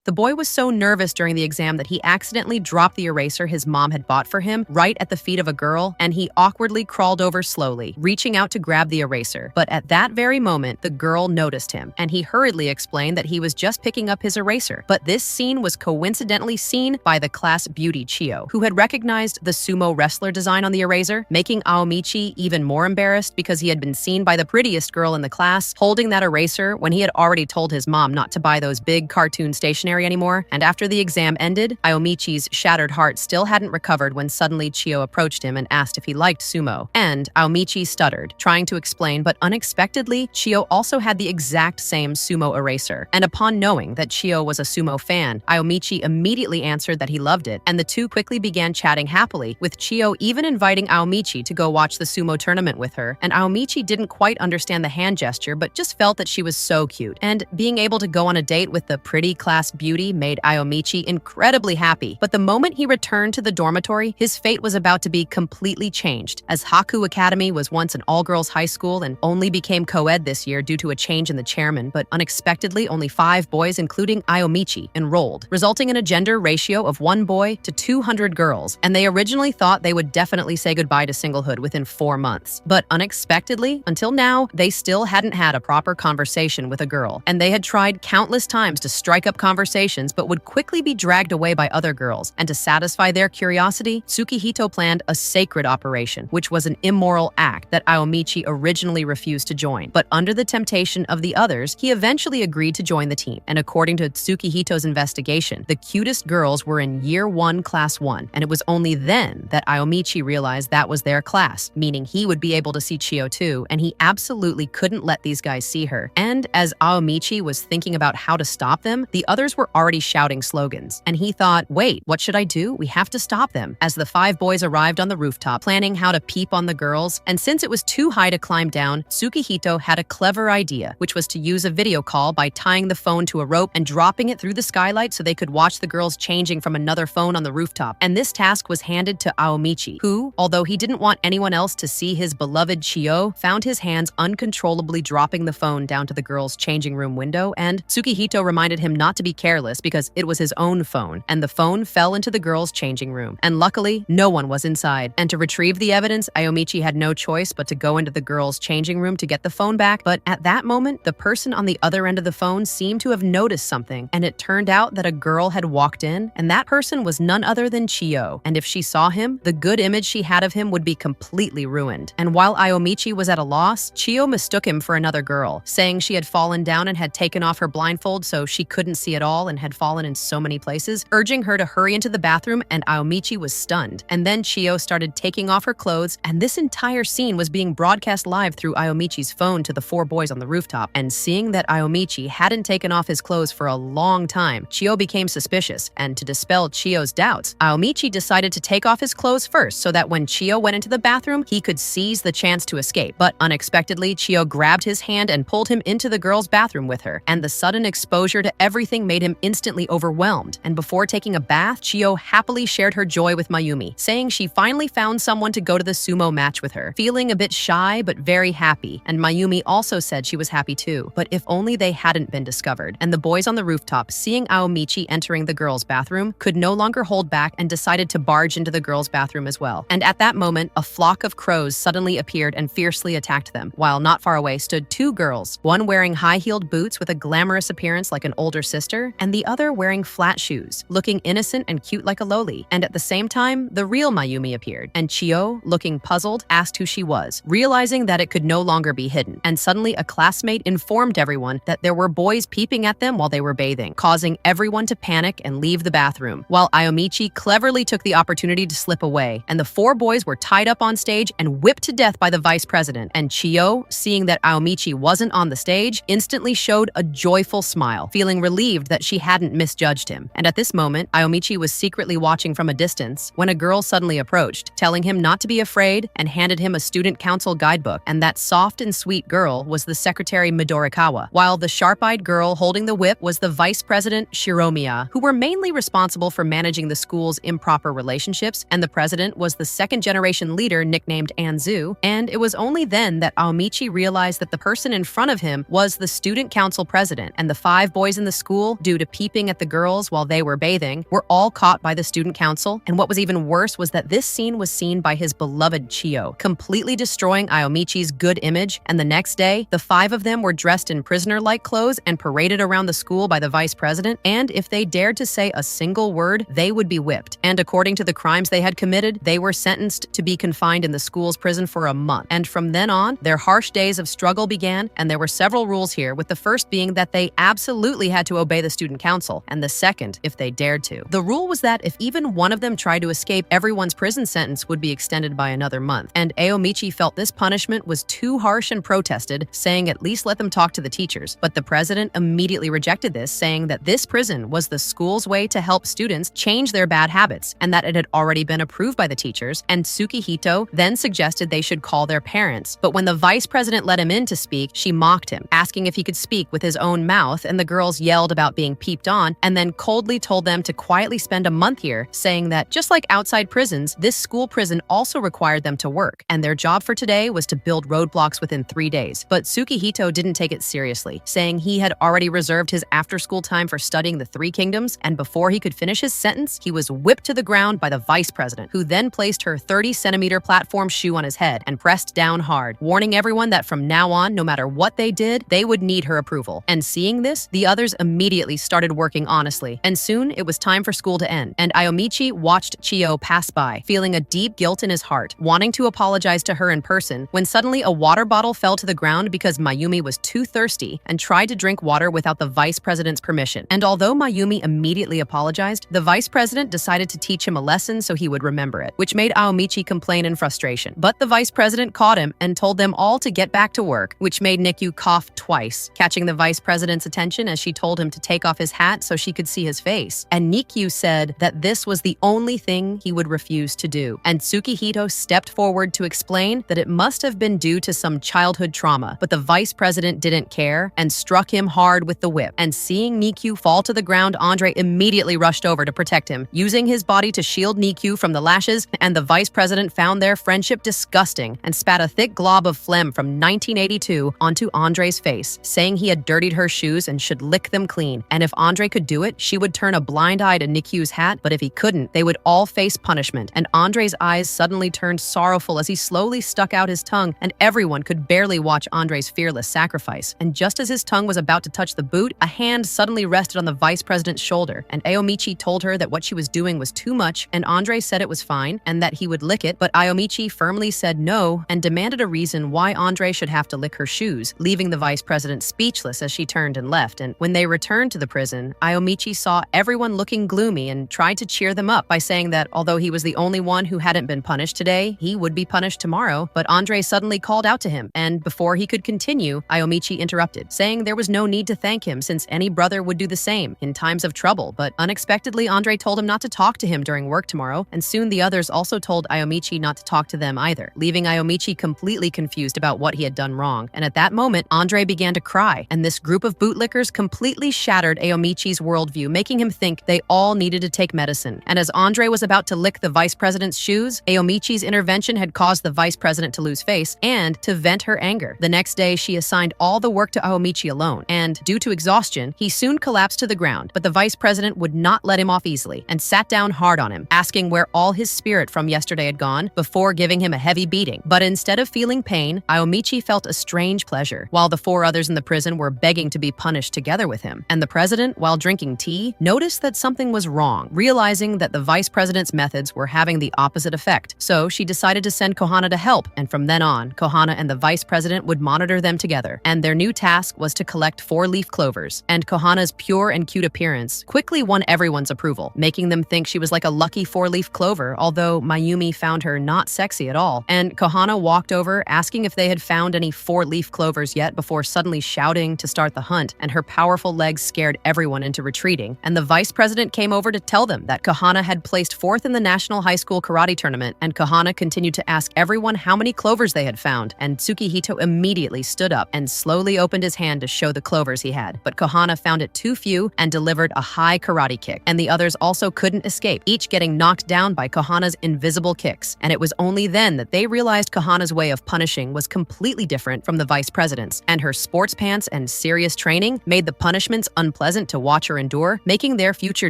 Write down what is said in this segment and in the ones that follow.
The boy was so nervous during the exam that he accidentally dropped the eraser his mom had bought for him right at the feet of a girl, and he awkwardly crawled over slowly, reaching out to grab the eraser. But at that very moment, the girl noticed him, and he hurriedly explained that he was just picking up his eraser. But this scene was coincidentally seen by the class beauty Chio, who had recognized the sumo wrestler design on the eraser, making Aomichi even more embarrassed because he had been seen by the prettiest girl in the class holding that eraser when he had already told his mom not to buy those big cartoon stationery anymore. And after the exam ended, Aomichi's shattered heart still hadn't recovered when suddenly Chio approached him and asked if he liked sumo. And Aomichi stuttered, trying to explain, but unexpectedly, Chio also had the exact same sumo eraser. And upon knowing that Chio was a sumo fan, Aomichi immediately answered that he loved it, and the two quickly began chatting happily, with Chio even inviting Aomichi to go watch the sumo tournament with her. And Aomichi didn't quite understand the hand gesture, but just felt that she was so cute. And being able to go on a date with the pretty class beauty made Aomichi incredibly happy. But the moment he returned to the dormitory, his fate was about to be completely changed, as Haku Academy was once an all-girls high school and only became co-ed this year due to a change in the chairman, but unexpectedly only 5 boys, including Aomichi, enrolled, resulting in a gender ratio of 1 boy to 200 girls, and they originally thought they would definitely say goodbye to singlehood within 4 months. But unexpectedly, until now, they still hadn't had a proper conversation with a girl, and they had tried countless times to strike up conversations but would quickly be dragged away by other girls. And to satisfy their curiosity, Tsukihito planned a sacred operation, which was an immoral act that Aomichi originally refused to join. But under the temptation of the others, he eventually agreed to join the team. And according to Tsukihito's investigation, the cutest girls were in Year 1, Class 1, and it was only then that Aomichi realized that was their class, meaning he would be able to see Chio too, and he absolutely couldn't let these guys see her. And as Aomichi was thinking about how to stop them, the others were already shouting slogans. And he thought, wait, what should I do? We have to stop them. As the 5 boys arrived on the rooftop, planning how to peep on the girls, and since it was too high to climb down, Tsukihito had a clever idea, which was to use a video call by tying the phone to a rope and dropping it through the skylight so they could watch the girls changing from another phone on the rooftop. And this task was handed to Aomichi, who, although he didn't want anyone else to see his beloved Chio, found his hands uncontrollably dropping the phone down to the girls' changing room window, and Tsukihito reminded him not to be careless because it was his own phone, and the phone fell into the girls' changing room. And luckily, no one was inside. And to retrieve the evidence, Aomichi had no choice but to go into the girls' changing room to get the phone back. But at that moment, the person on the other end of the phone seemed to have noticed something, and it turned out that a girl had walked in, and that person was none other than Chio. And if she saw him, the good image she had of him would be completely ruined. And while Aomichi was at a loss, Chio mistook him for another girl, saying she had fallen down and had taken off her blindfold so she couldn't see at all and had fallen in so many places, urging her to hurry into the bathroom, and Aomichi was stunned. And then Chio started taking off her clothes, and this entire scene was being broadcast live through Aomichi's phone to the 4 boys on the rooftop. And seeing that Aomichi hadn't taken off his clothes for a long time, Chio became suspicious, and to dispel Chio's doubts, Aomichi decided to take off his clothes first so that when Chio went into the bathroom, he could seize the chance to escape. But unexpectedly, Chio grabbed his hand and pulled him into the girl's bathroom with her, and the sudden exposure to everything made him instantly overwhelmed. And before taking a bath, Chio happily shared her joy with Mayumi, saying she finally found someone to go to the sumo match with her, feeling a bit shy but very happy. And Mayumi also said she was happy too, but if only they hadn't been discovered. And the boys on the rooftop, seeing Aomichi entering the girls' bathroom, could no longer hold back and decided to barge into the girls' bathroom as well. And at that moment, a flock of crows suddenly appeared and fiercely attacked them, while not far away stood 2 girls, one wearing high-heeled boots with a glamorous appearance like an older sister, and the other wearing flat shoes, looking innocent and cute like a loli. And at the same time, the real Mayumi appeared, and Chio, looking puzzled, asked who she was, realizing that it could no longer be hidden. And suddenly, a classmate informed everyone that there were boys peeping at them while they were bathing, causing everyone to panic and leave the bathroom, while Aomichi cleverly took the opportunity to slip away, and the 4 boys were tied up on stage and whipped to death by the vice president. And Chio, seeing that Aomichi wasn't on the stage, instantly showed a joyful smile, feeling relieved that she hadn't misjudged him. And at this moment, Aomichi was secretly watching from a distance when a girl suddenly approached, telling him not to be afraid, and handed him a student council guidebook. And that soft and sweet girl was the secretary Midorikawa, while the sharp-eyed girl holding the whip was the vice president Shiromiya, who were mainly responsible for managing the school's improper relationships, and the president was the second-generation leader nicknamed Anzu. And it was only then that Aomichi realized that the person in front of him was the student council president, and the 5 boys in the school do due to peeping at the girls while they were bathing, were all caught by the student council, and what was even worse was that this scene was seen by his beloved Chiyo, completely destroying Aomichi's good image, and the next day, the 5 of them were dressed in prisoner-like clothes and paraded around the school by the vice president, and if they dared to say a single word, they would be whipped. And according to the crimes they had committed, they were sentenced to be confined in the school's prison for a month. And from then on, their harsh days of struggle began, and there were several rules here, with the first being that they absolutely had to obey the student council, and the second, if they dared to. The rule was that if even one of them tried to escape, everyone's prison sentence would be extended by another month. And Aomichi felt this punishment was too harsh and protested, saying at least let them talk to the teachers. But the president immediately rejected this, saying that this prison was the school's way to help students change their bad habits, and that it had already been approved by the teachers. And Tsukihito then suggested they should call their parents. But when the vice president let him in to speak, she mocked him, asking if he could speak with his own mouth, and the girls yelled about being peeped on, and then coldly told them to quietly spend a month here, saying that just like outside prisons, this school prison also required them to work, and their job for today was to build roadblocks within 3 days. But Tsukihito didn't take it seriously, saying he had already reserved his after-school time for studying the 3 kingdoms, and before he could finish his sentence, he was whipped to the ground by the vice president, who then placed her 30-centimeter platform shoe on his head and pressed down hard, warning everyone that from now on, no matter what they did, they would need her approval. And seeing this, the others immediately started working honestly, and soon it was time for school to end, and Aomichi watched Chiyo pass by, feeling a deep guilt in his heart, wanting to apologize to her in person, when suddenly a water bottle fell to the ground because Mayumi was too thirsty and tried to drink water without the vice president's permission. And although Mayumi immediately apologized, the vice president decided to teach him a lesson so he would remember it, which made Aomichi complain in frustration. But the vice president caught him and told them all to get back to work, which made Nikyu cough twice, catching the vice president's attention as she told him to take off his hat so she could see his face. And Nikyu said that this was the only thing he would refuse to do. And Tsukihito stepped forward to explain that it must have been due to some childhood trauma, but the vice president didn't care and struck him hard with the whip. And seeing Nikyu fall to the ground, Andre immediately rushed over to protect him, using his body to shield Nikyu from the lashes, and the vice president found their friendship disgusting and spat a thick glob of phlegm from 1982 onto Andre's face, saying he had dirtied her shoes and should lick them clean. And if Andre could do it, she would turn a blind eye to Nikyu's hat, but if he couldn't, they would all face punishment. And Andre's eyes suddenly turned sorrowful as he slowly stuck out his tongue, and everyone could barely watch Andre's fearless sacrifice. And just as his tongue was about to touch the boot, a hand suddenly rested on the vice president's shoulder, and Aomichi told her that what she was doing was too much, and Andre said it was fine and that he would lick it, but Aomichi firmly said no and demanded a reason why Andre should have to lick her shoes, leaving the vice president speechless as she turned and left. And when they returned to the prison, Aomichi saw everyone looking gloomy and tried to cheer them up by saying that although he was the only one who hadn't been punished today, he would be punished tomorrow. But Andre suddenly called out to him, and before he could continue, Aomichi interrupted, saying there was no need to thank him since any brother would do the same in times of trouble. But unexpectedly, Andre told him not to talk to him during work tomorrow, and soon the others also told Aomichi not to talk to them either, leaving Aomichi completely confused about what he had done wrong. And at that moment, Andre began to cry, and this group of bootlickers completely shattered Aomichi's worldview, making him think they all needed to take medicine. And as Andre was about to lick the vice president's shoes, Aomichi's intervention had caused the vice president to lose face and to vent her anger. The next day, she assigned all the work to Aomichi alone, and due to exhaustion, he soon collapsed to the ground, but the vice president would not let him off easily and sat down hard on him, asking where all his spirit from yesterday had gone before giving him a heavy beating. But instead of feeling pain, Aomichi felt a strange pleasure, while the 4 others in the prison were begging to be punished together with him. And the president, while drinking tea, noticed that something was wrong, realizing that the vice president's methods were having the opposite effect. So she decided to send Kohana to help, and from then on, Kohana and the vice president would monitor them together. And their new task was to collect 4-leaf clovers. And Kohana's pure and cute appearance quickly won everyone's approval, making them think she was like a lucky 4-leaf clover, although Mayumi found her not sexy at all. And Kohana walked over, asking if they had found any 4-leaf clovers yet before suddenly shouting to start the hunt, and her powerful legs scared everyone into retreating. And the vice president came over to tell them that Kohana had placed 4th in the National High School Karate Tournament, and Kohana continued to ask everyone how many clovers they had found, and Tsukihito immediately stood up and slowly opened his hand to show the clovers he had. But Kohana found it too few and delivered a high karate kick, and the others also couldn't escape, each getting knocked down by Kohana's invisible kicks. And it was only then that they realized Kohana's way of punishing was completely different from the vice president's, and her sports pants and serious training made the punishments unpleasant. unpleasant to watch or endure, making their future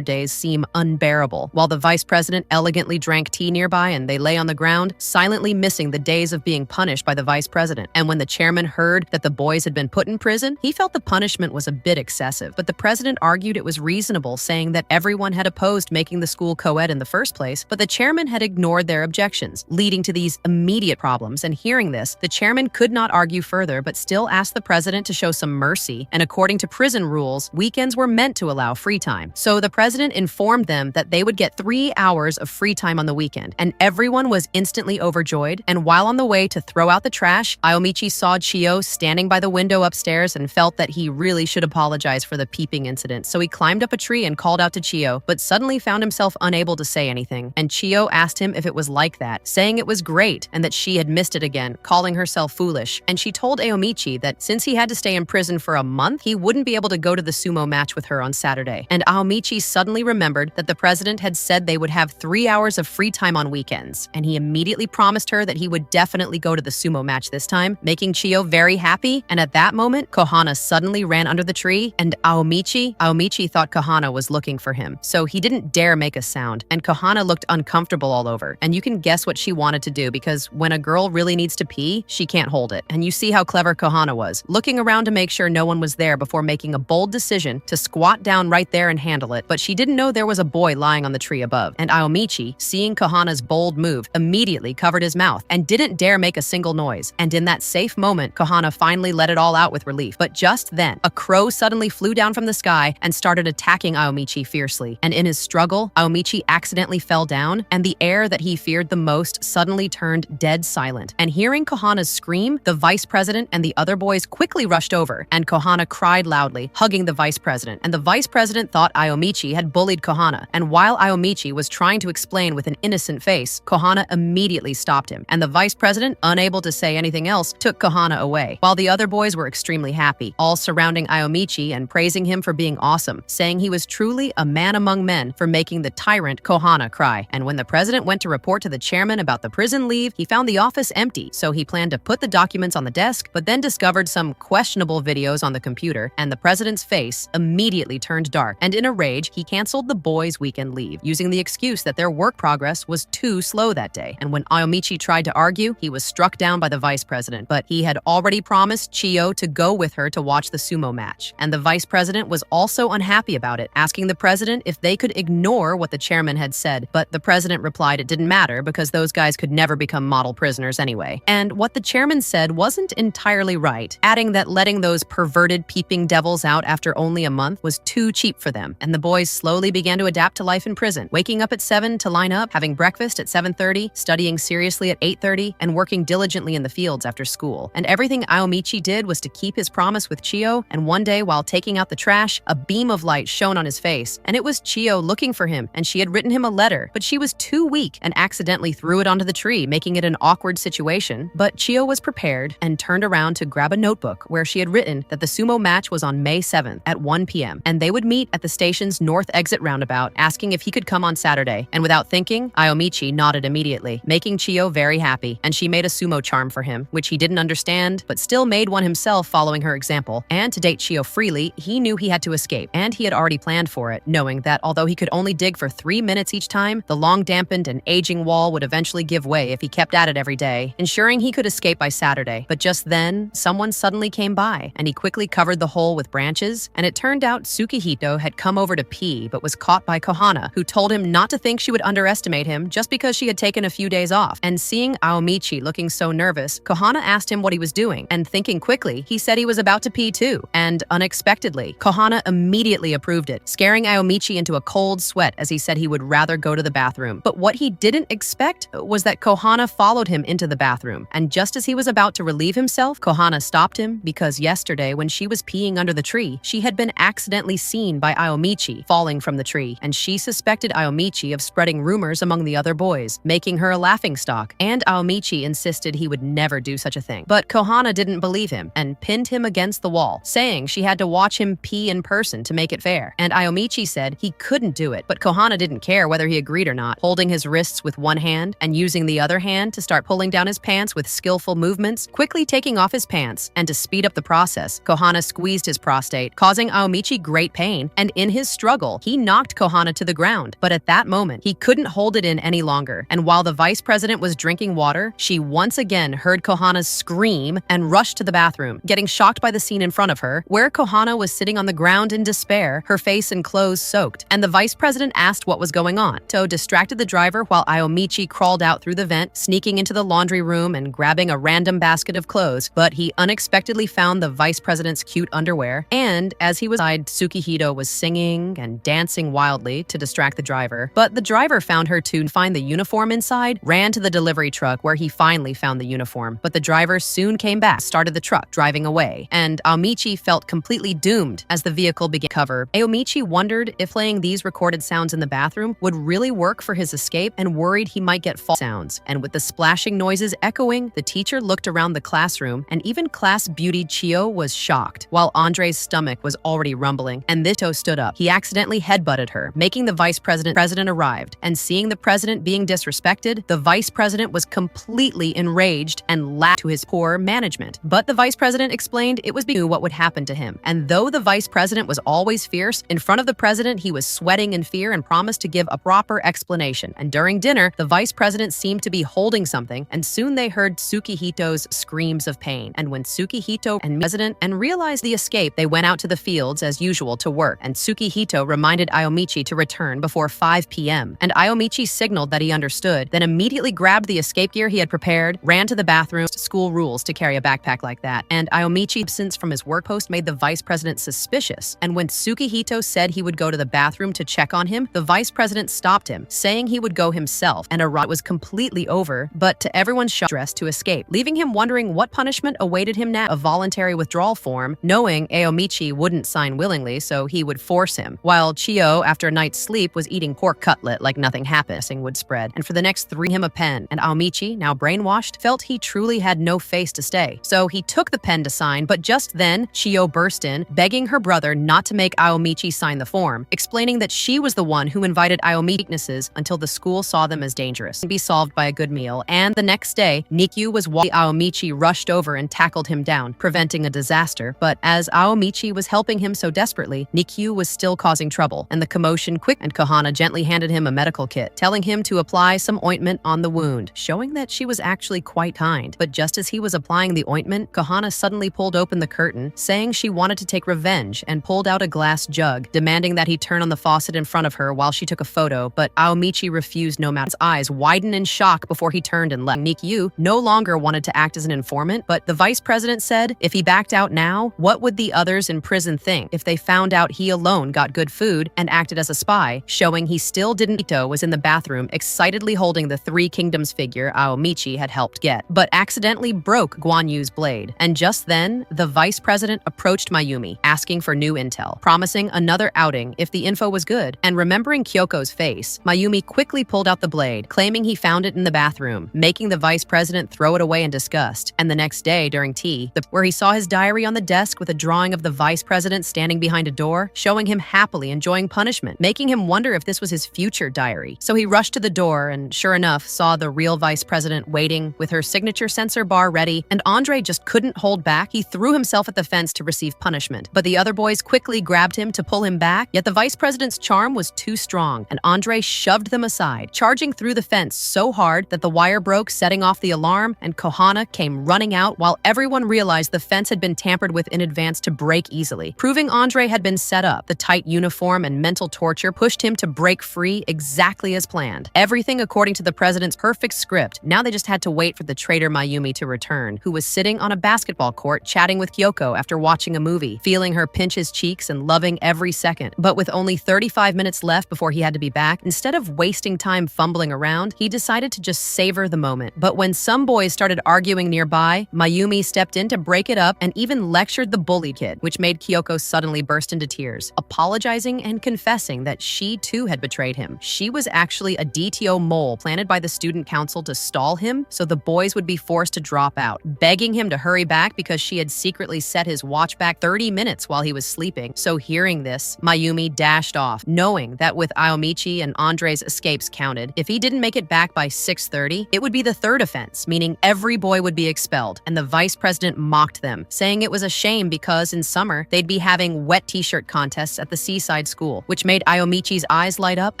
days seem unbearable, while the vice president elegantly drank tea nearby and they lay on the ground, silently missing the days of being punished by the vice president. And when the chairman heard that the boys had been put in prison, he felt the punishment was a bit excessive, but the president argued it was reasonable, saying that everyone had opposed making the school co-ed in the first place, but the chairman had ignored their objections, leading to these immediate problems. And hearing this, the chairman could not argue further, but still asked the president to show some mercy, and according to prison rules, weekends were meant to allow free time. So the president informed them that they would get 3 hours of free time on the weekend, and everyone was instantly overjoyed. And while on the way to throw out the trash, Aomichi saw Chiyo standing by the window upstairs and felt that he really should apologize for the peeping incident. So he climbed up a tree and called out to Chiyo, but suddenly found himself unable to say anything. And Chiyo asked him if it was like that, saying it was great and that she had missed it again, calling herself foolish. And she told Aomichi that since he had to stay in prison for a month, he wouldn't be able to go to the sumo match with her on Saturday. And Aomichi suddenly remembered that the president had said they would have 3 hours of free time on weekends, and he immediately promised her that he would definitely go to the sumo match this time, making Chiyo very happy. And at that moment, Kohana suddenly ran under the tree, and Aomichi thought Kohana was looking for him, so he didn't dare make a sound, and Kohana looked uncomfortable all over. And you can guess what she wanted to do, because when a girl really needs to pee, she can't hold it. And you see how clever Kohana was, looking around to make sure no one was there before making a bold decision to squat down right there and handle it. But she didn't know there was a boy lying on the tree above. And Aomichi, seeing Kohana's bold move, immediately covered his mouth and didn't dare make a single noise. And in that safe moment, Kohana finally let it all out with relief. But just then, a crow suddenly flew down from the sky and started attacking Aomichi fiercely. And in his struggle, Aomichi accidentally fell down, and the air that he feared the most suddenly turned dead silent. And hearing Kohana's scream, the vice president and the other boys quickly rushed over, and Kohana cried loudly, hugging the vice president. And the vice president thought Aomichi had bullied Kohana. And while Aomichi was trying to explain with an innocent face, Kohana immediately stopped him. And the vice president, unable to say anything else, took Kohana away, while the other boys were extremely happy, all surrounding Aomichi and praising him for being awesome, saying he was truly a man among men for making the tyrant Kohana cry. And when the president went to report to the chairman about the prison leave, he found the office empty, so he planned to put the documents on the desk, but then discovered some questionable videos on the computer, and the president's face immediately turned dark. And in a rage, he canceled the boys' weekend leave, using the excuse that their work progress was too slow that day. And when Aomichi tried to argue, he was struck down by the vice president, but he had already promised Chiyo to go with her to watch the sumo match. And the vice president was also unhappy about it, asking the president if they could ignore what the chairman had said, but the president replied it didn't matter because those guys could never become model prisoners anyway. And what the chairman said wasn't entirely right, adding that letting those perverted peeping devils out after only a month was too cheap for them. And the boys slowly began to adapt to life in prison, waking up at 7 to line up, having breakfast at 7:30, studying seriously at 8:30, and working diligently in the fields after school. And everything Aomichi did was to keep his promise with Chiyo, and one day while taking out the trash, a beam of light shone on his face, and it was Chiyo looking for him, and she had written him a letter, but she was too weak and accidentally threw it onto the tree, making it an awkward situation. But Chiyo was prepared and turned around to grab a notebook where she had written that the sumo match was on May 7th at 1 p.m. and they would meet at the station's north exit roundabout, asking if he could come on Saturday. And without thinking, Aomichi nodded immediately, making Chiyo very happy, and she made a sumo charm for him, which he didn't understand, but still made one himself following her example. And to date Chiyo freely, he knew he had to escape, and he had already planned for it, knowing that although he could only dig for 3 minutes each time, the long dampened and aging wall would eventually give way if he kept at it every day, ensuring he could escape by Saturday. But just then, someone suddenly came by, and he quickly covered the hole with branches, and it turned out Tsukihito had come over to pee, but was caught by Kohana, who told him not to think she would underestimate him just because she had taken a few days off. And seeing Aomichi looking so nervous, Kohana asked him what he was doing, and thinking quickly, he said he was about to pee too. And unexpectedly, Kohana immediately approved it, scaring Aomichi into a cold sweat as he said he would rather go to the bathroom. But what he didn't expect was that Kohana followed him into the bathroom, and just as he was about to relieve himself, Kohana stopped him because yesterday when she was peeing under the tree, she had been accidentally seen by Aomichi falling from the tree, and she suspected Aomichi of spreading rumors among the other boys, making her a laughingstock. And Aomichi insisted he would never do such a thing. But Kohana didn't believe him and pinned him against the wall, saying she had to watch him pee in person to make it fair. And Aomichi said he couldn't do it, but Kohana didn't care whether he agreed or not, holding his wrists with one hand and using the other hand to start pulling down his pants with skillful movements, quickly taking off his pants. And to speed up the process, Kohana squeezed his prostate, causing Aomichi great pain, and in his struggle, he knocked Kohana to the ground. But at that moment, he couldn't hold it in any longer. And while the vice president was drinking water, she once again heard Kohana's scream and rushed to the bathroom, getting shocked by the scene in front of her, where Kohana was sitting on the ground in despair, her face and clothes soaked. And the vice president asked what was going on. To distracted the driver while Aomichi crawled out through the vent, sneaking into the laundry room and grabbing a random basket of clothes, but he unexpectedly found the vice president's cute underwear. And as he was inside, Tsukihito was singing and dancing wildly to distract the driver. But the driver found her to find the uniform inside, ran to the delivery truck where he finally found the uniform. But the driver soon came back, started the truck, driving away. And Aomichi felt completely doomed as the vehicle began to cover. Aomichi wondered if playing these recorded sounds in the bathroom would really work for his escape and worried he might get false sounds. And with the splashing noises echoing, the teacher looked around the classroom, and even class beauty Chio was shocked, while Andre's stomach was already rumbling. And Thito stood up. He accidentally headbutted her, making the vice president. President arrived, and seeing the president being disrespected, the vice president was completely enraged and laughed to his poor management. But the vice president explained it was because what would happen to him. And though the vice president was always fierce, in front of the president he was sweating in fear and promised to give a proper explanation. And during dinner, the vice president seemed to be holding something, and soon they heard Tsukihito's screams of pain. And when Tsukihito and president realized the escape, they went out to the fields as usual to work, and Tsukihito reminded Aomichi to return before 5 p.m. And Aomichi signaled that he understood, then immediately grabbed the escape gear he had prepared, ran to the bathroom. School rules to carry a backpack like that. And Aomichi's absence from his work post made the vice president suspicious. And when Tsukihito said he would go to the bathroom to check on him, the vice president stopped him, saying he would go himself, and a riot was completely over, but to everyone's shock, dressed to escape, leaving him wondering what punishment awaited him now. A voluntary withdrawal form, knowing Aomichi wouldn't sign willingly, so he would force him. While Chio, after a night's sleep, was eating pork cutlet like nothing happened, would spread. And for the next 3 him a pen, and Aomichi, now brainwashed, felt he truly had no face to stay. So he took the pen to sign, but just then, Chio burst in, begging her brother not to make Aomichi sign the form, explaining that she was the one who invited Aomichi's weaknesses until the school saw them as dangerous and be solved by a good meal. And the next day, Nikyu was walking. Aomichi rushed over and tackled him down, preventing a disaster. But as Aomichi was helping him so desperately, Nikyu was still causing trouble, and the commotion quick, and Kohana gently handed him a medical kit, telling him to apply some ointment on the wound, showing that she was actually quite kind. But just as he was applying the ointment, Kohana suddenly pulled open the curtain, saying she wanted to take revenge, and pulled out a glass jug, demanding that he turn on the faucet in front of her while she took a photo. But Aomichi refused. No matter his eyes widened in shock before he turned and left. Nikyu no longer wanted to act as an informant, but the vice president said if he backed out now, what would the others in prison think if they found out he alone got good food and acted as a spy, showing he still didn't. Ito was in the bathroom, excitedly holding the 3 Kingdoms figure Aomichi had helped get, but accidentally broke Guan Yu's blade. And just then, the vice president approached Mayumi, asking for new intel, promising another outing if the info was good. And remembering Kyoko's face, Mayumi quickly pulled out the blade, claiming he found it in the bathroom, making the vice president throw it away in disgust. And the next day, during tea, where he saw his diary on the desk with a drawing of the vice president standing behind a door, showing him happily enjoying punishment, making him wonder if this was his future diary. So he rushed to the door and, sure enough, saw the real vice president waiting with her signature sensor bar ready, and Andre just couldn't hold back. He threw himself at the fence to receive punishment, but the other boys quickly grabbed him to pull him back, yet the vice president's charm was too strong, and Andre shoved them aside, charging through the fence so hard that the wire broke, setting off the alarm, and Kohana came running out while everyone realized the fence had been tampered with in advance to break easily, proving Andre had been set up. The tight uniform and mental torture pushed him to break free exactly as planned. Everything according to the president's perfect script. Now they just had to wait for the traitor Mayumi to return, who was sitting on a basketball court chatting with Kyoko after watching a movie, feeling her pinch his cheeks and loving every second. But with only 35 minutes left before he had to be back, instead of wasting time fumbling around, he decided to just savor the moment. But when some boys started arguing nearby, Mayumi stepped in to break it up and even lectured the bully kid, which made Kyoko suddenly burst into tears, apologizing and confessing that she too had betrayed him. She was actually a DTO mole planted by the student council to stall him so the boys would be forced to drop out, begging him to hurry back because she had secretly set his watch back 30 minutes while he was sleeping. So hearing this, Mayumi dashed off, knowing that with Aomichi and Andre's escapes counted, if he didn't make it back by 6:30, it would be the 3rd offense, meaning every boy would be expelled, and the vice president mocked them, saying it was a shame because in summer they'd be having wet t-shirt contests at the seaside school, which made Ayomichi's eyes light up,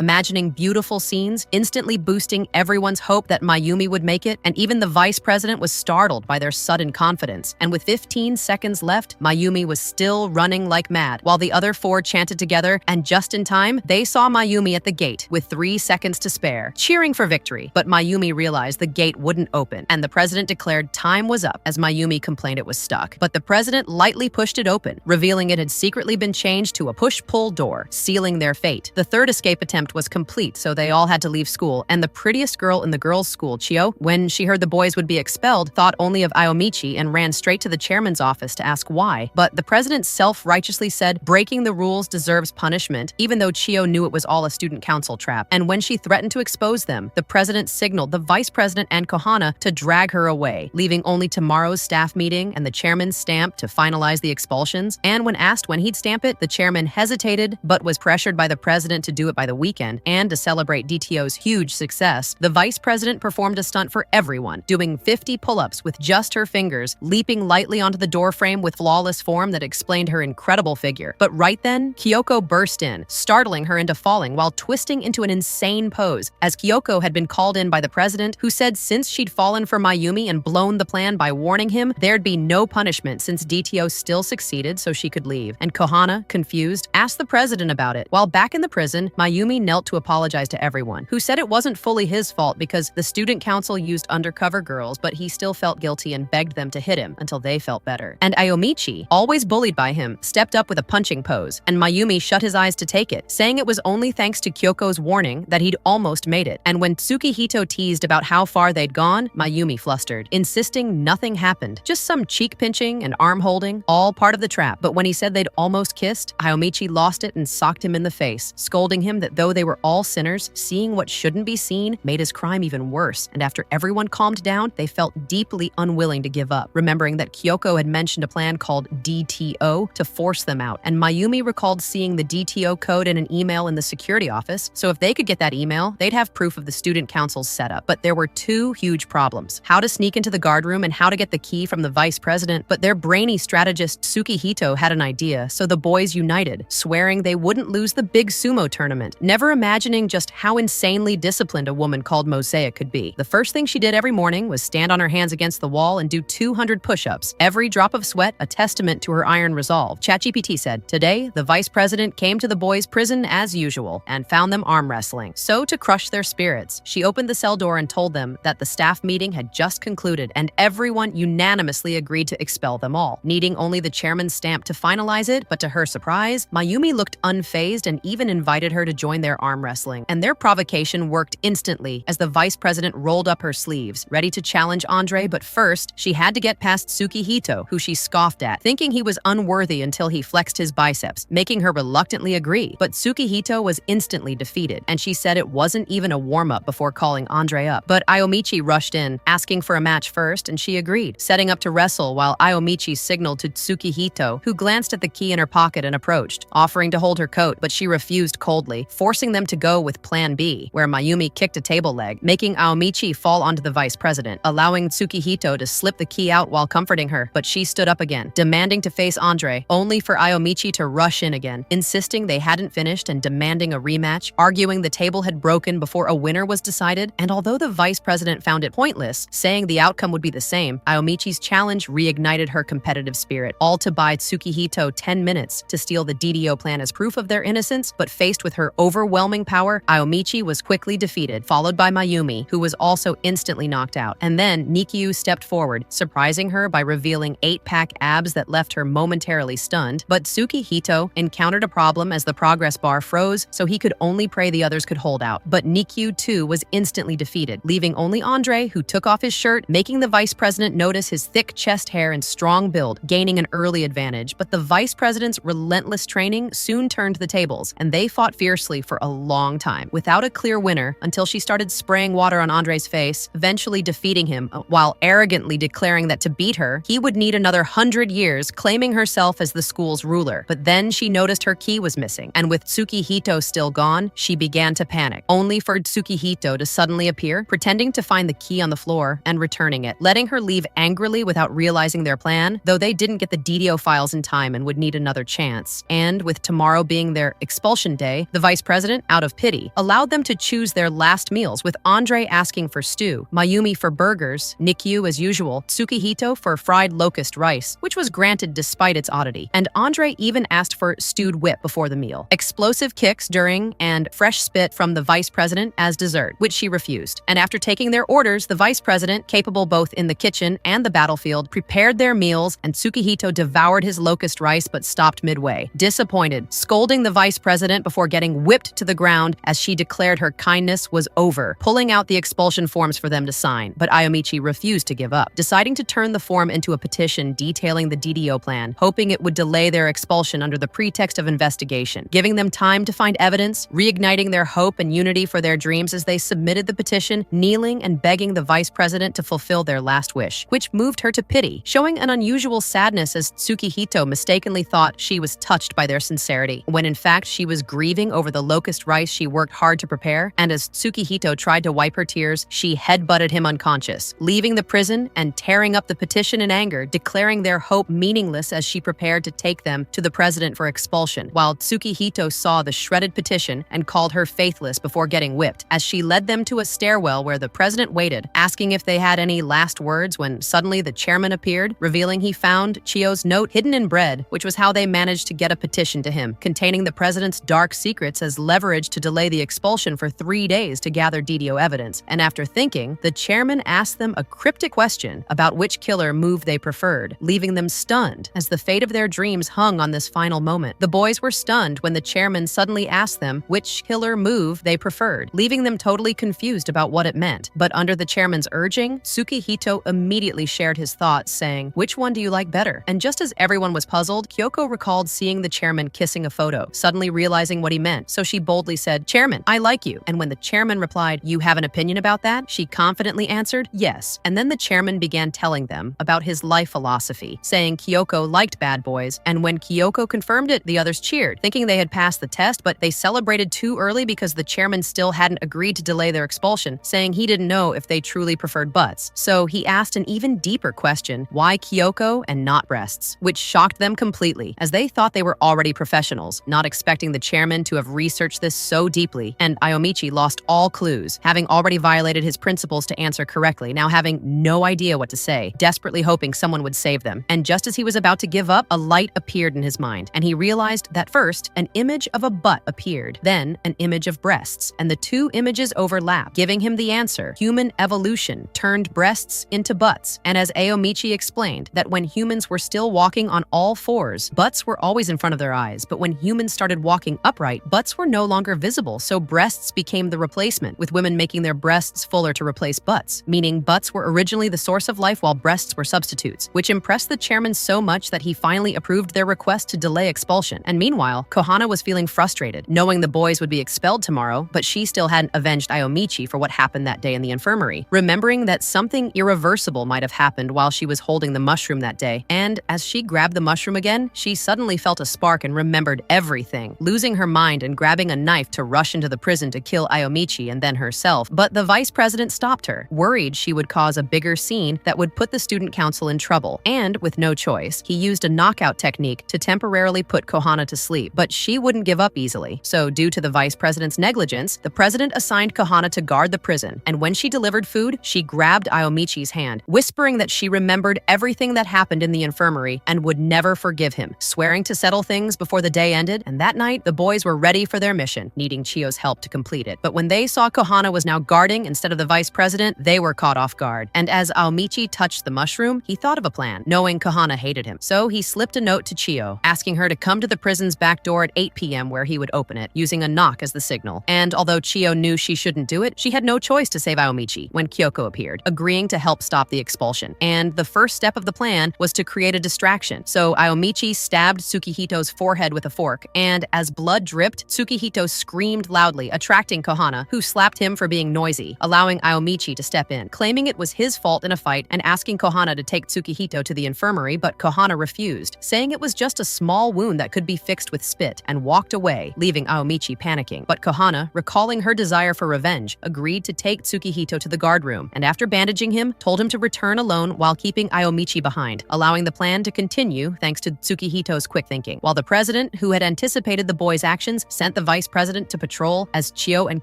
imagining beautiful scenes, instantly boosting everyone's hope that Mayumi would make it, and even the vice president was startled by their sudden confidence. And with 15 seconds left, Mayumi was still running like mad, while the other four chanted together, and just in time, they saw Mayumi at the gate with 3 seconds to spare, cheering for victory. But Mayumi realized the gate wouldn't open, and the president declared time was up as Mayumi complained it was stuck. But the president lightly pushed it open, revealing it had secretly been changed to a push-pull door, sealing their fate. The third escape attempt was complete, so they all had to leave school, and the prettiest girl in the girls' school, Chio, when she heard the boys would be expelled, thought only of Ayomichi and ran straight to the chairman's office to ask why. But the president self-righteously said breaking the rules deserves punishment, even though Chio knew it was all a student council trap. And when she threatened to expose them, the president signaled the vice president and Kohana to drag her away, leaving only tomorrow's staff meeting and the chairman's stamp to finalize the expulsions. And when asked when he'd stamp it, the chairman hesitated but was pressured by the president to do it by the weekend. And to celebrate DTO's huge success, the vice president performed a stunt for everyone, doing 50 pull-ups with just her fingers, leaping lightly onto the doorframe with flawless form that explained her incredible figure. But right then, Kyoko burst in, startling her into falling while twisting into an insane pose, as Kyoko had been called in by the president, who said since she'd fallen for Mayumi and blown the plan by warning him, there'd be no punishment since DTO still succeeded so she could leave. And Kohana, confused, asked the president about it. While back in the prison, Mayumi knelt to apologize to everyone, who said it wasn't fully his fault because the student council used undercover girls, but he still felt guilty and begged them to hit him until they felt better. And Ayomichi, always bullied by him, stepped up with a punching pose, and Mayumi shut his eyes to take it, saying it was only thanks to Kyoko's warning that he'd almost made it. And when Tsukihito teased about how far they'd gone, Mayumi flustered, insisting nothing happened, just some cheek pinching and arm holding, all part of the trap. But when he said they'd almost kissed, Ayomichi lost it and socked him in the face, scolding him that though they were all sinners, seeing what shouldn't be seen made his crime even worse. And after everyone calmed down, they felt deeply unwilling to give up, remembering that Kyoko had mentioned a plan called DTO to force them out. And Mayumi recalled seeing the DTO code in an email in the security office, so if they could get that email, they'd have proof of the student council's setup. But there were two huge problems: how to sneak into the guard room and how to get the key from the vice president. But their brainy strategist Tsukihito had an idea, so the boys united, swearing they wouldn't lose the big sumo tournament, never imagining just how insanely disciplined a woman called Mosaic could be. The first thing she did every morning was stand on her hands against the wall and do 200 push-ups, every drop of sweat a testament to her iron resolve. ChatGPT said, today, the vice president came to the boys' prison as usual and found them arm wrestling. So to crush their spirits, she opened the cell door and told them that the staff meeting had just concluded and everyone unanimously agreed to expel them all, needing only the chairman's stamp to finalize it. But to her surprise, Mayumi looked unfazed and even invited her to join their arm wrestling. And their provocation worked instantly as the vice president rolled up her sleeves, ready to challenge Andre. But first, she had to get past Tsukihito, who she scoffed at, thinking he was unworthy until he flexed his biceps, making her reluctantly agree. But Tsukihito was instantly defeated, and she said it wasn't even a warm-up before calling Andre up. But Ayomichi rushed in, asking for a match first, and she agreed, setting up to wrestle while Ayomichi signaled to Tsukihito, who glanced at the key in her pocket and approached, offering to hold her coat, but she refused coldly, forcing them to go with Plan B, where Mayumi kicked a table leg, making Ayomichi fall onto the vice president, allowing Tsukihito to slip the key out while comforting her. But she stood up again, demanding to face Andre, only for Ayomichi to rush in again, insisting they hadn't finished and demanding a rematch, arguing the table had broken before a winner was decided. And although the vice president found it pointless, saying the outcome would be the same, Ayomichi's challenge reignited her competitive spirit, all to buy Tsukihito 10 minutes to steal the DDO plan as proof of their innocence. But faced with her overwhelming power, Ayomichi was quickly defeated, followed by Mayumi, who was also instantly knocked out. And then Nikyu stepped forward, surprising her by revealing 8-pack abs that left her momentarily stunned. But Tsukihito encountered a problem as the progress bar froze, so he could only pray the others could hold out. But Nikyu too was instantly defeated, leaving only Andre, who took off his shirt, making the vice president notice his thick chest hair and strong build, gaining an early advantage. But the vice president's relentless training soon turned the tables, and they fought fiercely for a long time, without a clear winner, until she started spraying water on Andre's face, eventually defeating him, while arrogantly declaring that to beat her, he would need another 100 years, claiming herself as the school's ruler. But then she noticed her key was missing, and with Tsukihito still gone, she began to panic, only for Tsukihito to suddenly appear, pretending to find the key on the floor and returning it, letting her leave angrily without realizing their plan, though they didn't get the DDO files in time and would need another chance. And with tomorrow being their expulsion day, the vice president, out of pity, allowed them to choose their last meals, with Andre asking for stew, Mayumi for burgers, Nikyu as usual, Tsukihito for fried locust rice, which was granted despite its oddity, and Andre even asked for stewed whip before the meal, explosive kicks during, and fresh spit from the vice president as dessert, which she refused. And after taking their orders, the vice president, capable both in the kitchen and the battlefield, prepared their meals, and Tsukihito devoured his locust rice but stopped midway, disappointed, scolding the vice president before getting whipped to the ground as she declared her kindness was over, pulling out the expulsion forms for them to sign. But Ayomichi refused to give up, deciding to turn the form into a petition detailing the DDO plan, hoping it would delay their expulsion under the pretext of investigation, giving them time to find evidence, reigniting their hope and unity for their dreams as they submitted the petition, kneeling and begging the vice president to fulfill their last wish, which moved her to pity, showing an unusual sadness as Tsukihito mistakenly thought she was touched by their sincerity, when in fact she was grieving over the locust rice she worked hard to prepare. And as Tsukihito tried to wipe her tears, she headbutted him unconscious, leaving the prison and tearing up the petition in anger, declaring their hope meaningless as she prepared to take them to the president for expulsion, while Tsukihito saw the shredded petition and called her faithless before getting whipped, as she led them to a stairwell where the president waited, asking if they had any last words, when suddenly the chairman appeared, revealing he found Chio's note hidden in bread, which was how they managed to get a petition to him, containing the president's dark secrets as leverage to delay the expulsion for 3 days to gather DDO evidence. And after thinking, the chairman asked them a cryptic question about which killer move they preferred, leaving them stunned as the fate of their dreams hung on this final moment. The boys were stunned when the chairman suddenly asked them which killer move they preferred, leaving them totally confused about what it meant. But under the chairman's urging, Tsukihito immediately shared his thoughts, saying, "Which one do you like better?" And just as everyone was puzzled, Kyoko recalled seeing the chairman kissing a photo, suddenly realizing what he meant, so she boldly said, "Chairman, I like you." And when the chairman replied, "You have an opinion about that?" she confidently answered, "Yes." And then the chairman began telling them about his life philosophy, saying Kyoko liked bad boys, and when Kyoko confirmed it, the others cheered, thinking they had passed the test, but they celebrated too early because the chairman still hadn't agreed to delay their expulsion, saying he didn't know if they truly preferred butts. So he asked an even deeper question, why Kyoko and not breasts, which shocked them completely, as they thought they were already professionals, not expecting the chairman to have researched this so deeply. And Ayomichi lost all clues, having already violated his principles to answer correctly, now having no idea what to say, desperately hoping someone would save them. And just as he was about to give up, a light appeared in his mind, and he realized that first, an image of a butt appeared, then an image of breasts, and the two images overlapped, giving him the answer. Human evolution turned breasts into butts. And as Ayomichi explained, that when humans were still walking on all fours, butts were always in front of their eyes, but when humans started walking upright, butts were no longer visible, so breasts became the replacement, with women making their breasts fuller to replace butts, meaning butts were originally the source of life while breasts were substitutes, which impressed the chairman so much that he finally approved their request to delay expulsion. And meanwhile, Kohana was feeling frustrated, knowing the boys would be expelled tomorrow, but she still hadn't avenged Ayomichi for what happened that day in the infirmary, remembering that something irreversible might have happened while she was holding the mushroom that day. And as she grabbed the mushroom again, she suddenly felt a spark and remembered everything, losing her mind and grabbing a knife to rush into the prison to kill Ayomichi and then herself. But the vice president stopped her, worried she would cause a bigger scene that would put the student council in trouble. And with no choice, he used a knockout technique to temporarily put Kohana to sleep, but she wouldn't give up easily. So due to the vice president's negligence, the president assigned Kohana to guard the prison, and when she delivered food, she grabbed Ayomichi's hand, whispering that she remembered everything that happened in the infirmary and would never forgive him, swearing to settle things before the day ended. And that night, the boys were ready for their mission, needing Chio's help to complete it. But when they saw Kohana was now guarding instead of the vice president, they were caught off guard. And as Ayomichi touched the mushroom, he thought of a plan, knowing Kohana hated him. So he slipped a note to Chio, asking her to come to the prison's back door at 8 p.m. where he would open it, using a knock as the signal. And although Chio knew she shouldn't do it, she had no choice to save Ayomichi when Kyoko appeared, agreeing to help stop the expulsion. And the first step of the plan was to create a distraction. So Ayomichi stabbed Tsukihito's forehead with a fork, and as blood dripped, Tsukihito screamed loudly, attracting Kohana, who slapped him for being noisy, allowing Ayomichi to step in, claiming it was his fault in a fight and asking Kohana to take Tsukihito to the infirmary, but Kohana refused, saying it was just a small wound that could be fixed with spit, and walked away, leaving Ayomichi panicking. But Kohana, recalling her desire for revenge, agreed to take Tsukihito to the guard room, and after bandaging him, told him to return alone while keeping Ayomichi behind, allowing the plan to continue thanks to to Tsukihito's quick thinking, while the president, who had anticipated the boys' actions, sent the vice president to patrol as Chiyo and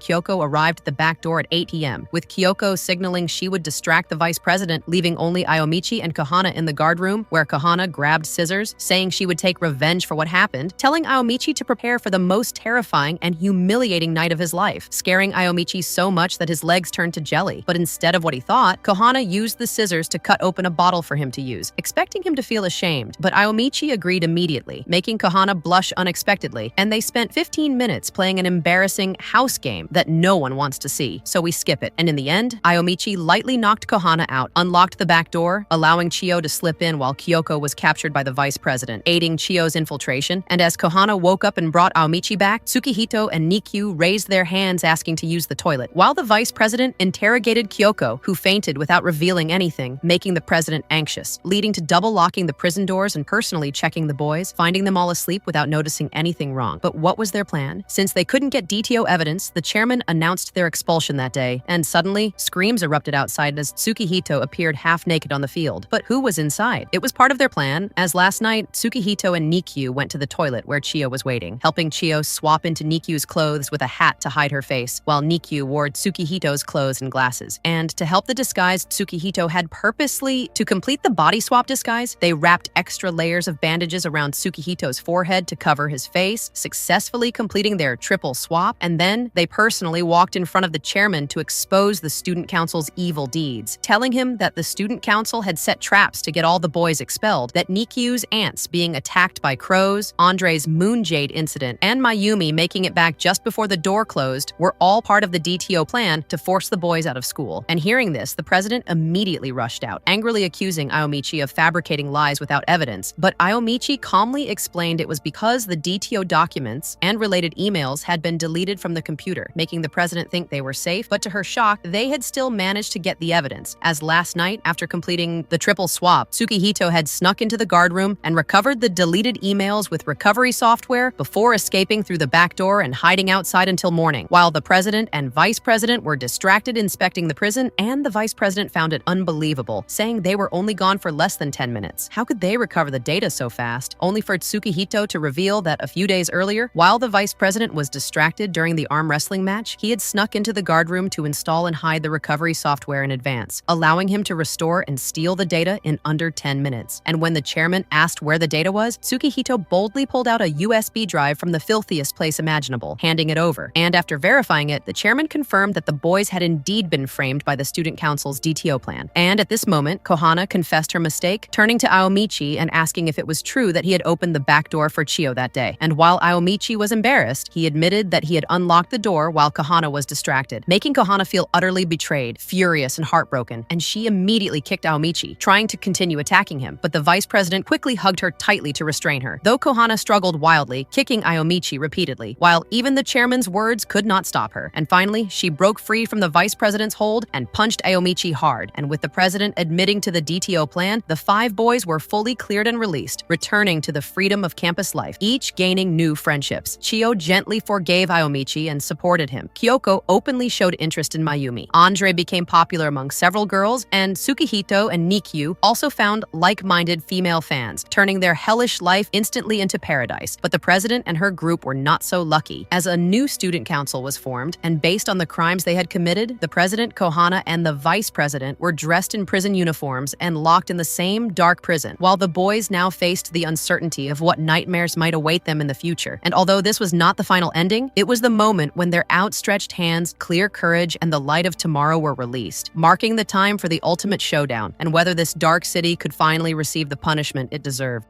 Kyoko arrived at the back door at 8 p.m., with Kyoko signaling she would distract the vice president, leaving only Aomichi and Kohana in the guard room, where Kohana grabbed scissors, saying she would take revenge for what happened, telling Aomichi to prepare for the most terrifying and humiliating night of his life, scaring Aomichi so much that his legs turned to jelly. But instead of what he thought, Kohana used the scissors to cut open a bottle for him to use, expecting him to feel ashamed. But Aomichi agreed immediately, making Kohana blush unexpectedly, and they spent 15 minutes playing an embarrassing house game that no one wants to see, so we skip it. And in the end, Aomichi lightly knocked Kohana out, unlocked the back door, allowing Chiyo to slip in while Kyoko was captured by the vice president, aiding Chiyo's infiltration. And as Kohana woke up and brought Aomichi back, Tsukihito and Nikyu raised their hands asking to use the toilet, while the vice president interrogated Kyoko, who fainted without revealing anything, making the president anxious, leading to double locking the prison doors and personally checking the boys, finding them all asleep without noticing anything wrong. But what was their plan? Since they couldn't get DTO evidence, the chairman announced their expulsion that day, and suddenly, screams erupted outside as Tsukihito appeared half-naked on the field. But who was inside? It was part of their plan, as last night, Tsukihito and Nikyu went to the toilet where Chiyo was waiting, helping Chiyo swap into Nikyu's clothes with a hat to hide her face, while Nikyu wore Tsukihito's clothes and glasses. And to help the disguise, Tsukihito had purposely, to complete the body swap disguise, they wrapped extra layers of bandages around Tsukihito's forehead to cover his face, successfully completing their triple swap, and then they personally walked in front of the chairman to expose the student council's evil deeds, telling him that the student council had set traps to get all the boys expelled, that Nikyu's aunts being attacked by crows, Andre's moonjade incident, and Mayumi making it back just before the door closed were all part of the DTO plan to force the boys out of school. And hearing this, the president immediately rushed out, angrily accusing Aomichi of fabricating lies without evidence. But Aomichi calmly explained it was because the DTO documents and related emails had been deleted from the computer, making the president think they were safe. But to her shock, they had still managed to get the evidence, as last night, after completing the triple swap, Tsukihito had snuck into the guard room and recovered the deleted emails with recovery software before escaping through the back door and hiding outside until morning, while the president and vice president were distracted inspecting the prison, and the vice president found it unbelievable, saying they were only gone for less than 10 minutes. How could they recover the data so fast? Only for Tsukihito to reveal that a few days earlier, while the vice president was distracted during the arm wrestling match, he had snuck into the guard room to install and hide the recovery software in advance, allowing him to restore and steal the data in under 10 minutes. And when the chairman asked where the data was, Tsukihito boldly pulled out a USB drive from the filthiest place imaginable, handing it over. And after verifying it, the chairman confirmed that the boys had indeed been framed by the student council's DTO plan. And at this moment, Kohana confessed her mistake, turning to Aomichi and asking if it was true that he had opened the back door for Chiyo that day. And while Aomichi was embarrassed, he admitted that he had unlocked the door while Kohana was distracted, making Kohana feel utterly betrayed, furious, and heartbroken. And she immediately kicked Aomichi, trying to continue attacking him. But the vice president quickly hugged her tightly to restrain her, though Kohana struggled wildly, kicking Aomichi repeatedly, while even the chairman's words could not stop her. And finally, she broke free from the vice president's hold and punched Aomichi hard. And with the president admitting to the DTO plan, the 5 boys were fully cleared and released, returning to the freedom of campus life, each gaining new friendships. Chiyo gently forgave Aomichi and supported him. Kyoko openly showed interest in Mayumi. Andre became popular among several girls, and Tsukihito and Nikyu also found like-minded female fans, turning their hellish life instantly into paradise. But the president and her group were not so lucky, as a new student council was formed, and based on the crimes they had committed, the president, Kohana, and the vice president were dressed in prison uniforms and locked in the same dark prison, while the boys now faced the uncertainty of what nightmares might await them in the future. And although this was not the final ending, it was the moment when their outstretched hands, clear courage, and the light of tomorrow were released, marking the time for the ultimate showdown, and whether this dark city could finally receive the punishment it deserved.